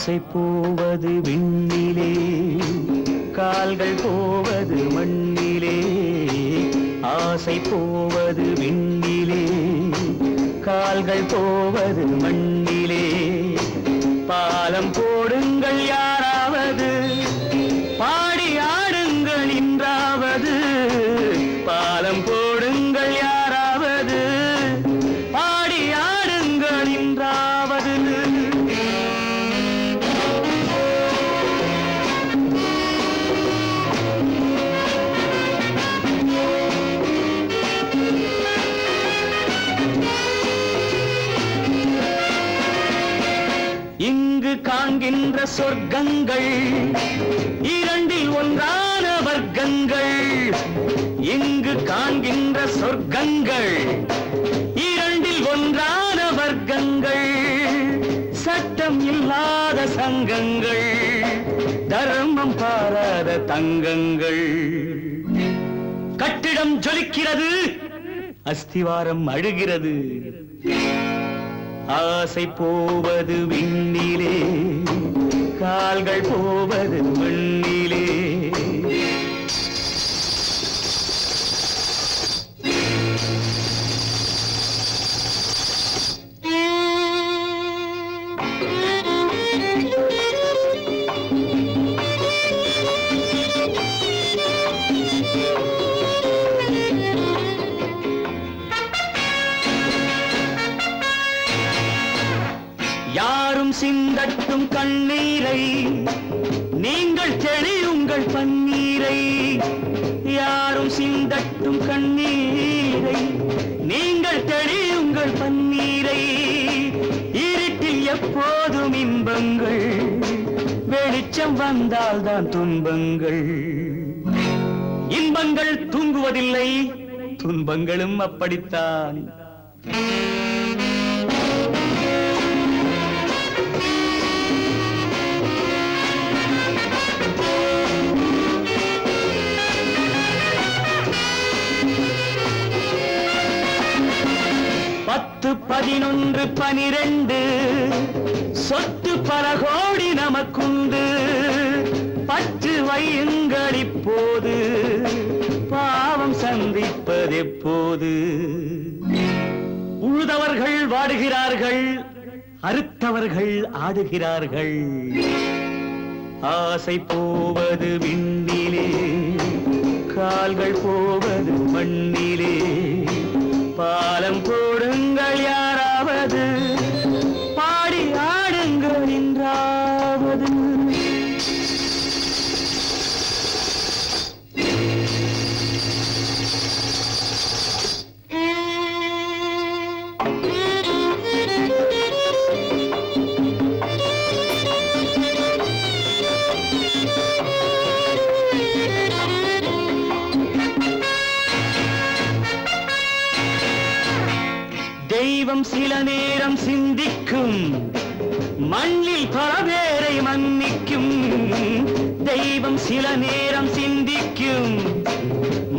ஆசை போவது விண்ணிலே, கால்கள் போவது மண்ணிலே. ஆசை போவது விண்ணிலே, கால்கள் போவது மண்ணிலே. பாலம் போடுங்கள் யாராவது, பாடி ஆடுங்கள் இன்றாவது. பாலம் போடுங்கள் யாராவது, பாடி ஆடுங்கள் இன்றாவது. இங்கு காண்கின்ற சொர்க்கங்கள் இரண்டில் ஒன்றான வர்க்கங்கள். இங்கு காண்கின்ற சொர்க்கங்கள் இரண்டில் ஒன்றான வர்க்கங்கள். சட்டம் இல்லாத சங்கங்கள், தர்மம் பாராத தங்கங்கள். கட்டிடம் ஜொலிக்கிறது, அஸ்திவாரம் அழுகிறது. ஆசை போவது விண்ணிலே, கால்கள் போவது மண்ணிலே. யாரும் சிந்தட்டும் கண்ணீரை, நீங்கள் தெளியுங்கள் பன்னீரை. யாரும் சிந்தட்டும் கண்ணீரை, நீங்கள் தெளியுங்கள் பன்னீரை. இருட்டில் எப்போதும் இன்பங்கள், வெளிச்சம் வந்தால்தான் துன்பங்கள். இன்பங்கள் தூங்குவதில்லை, துன்பங்களும் அப்படித்தான். பத்து 11 12 சொத்து பல கோடி நமக்குண்டு. பற்று வையுங்கள் இப்போது, பாவம் சந்திப்பதெப்போது. உழுதவர்கள் வாடுகிறார்கள், அறுத்தவர்கள் ஆடுகிறார்கள். ஆசை போவது விண்ணிலே, கால்கள் போவது மண்ணிலே. பாலம் போடுங்கள் யாராவது, பாடி ஆடுங்கள் என்றாவது. தெய்வம் சில நேரம் சிந்திக்கும், மண்ணில் பல பேரை மன்னிக்கும். தெய்வம் சில நேரம் சிந்திக்கும்,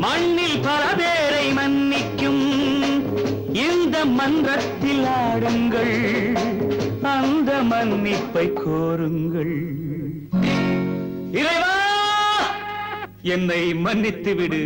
மண்ணில் பல பேரை மன்னிக்கும். இந்த மன்றத்தில் ஆடுங்கள், அந்த மன்னிப்பை கோருங்கள். இறைவா, என்னை மன்னித்து விடு.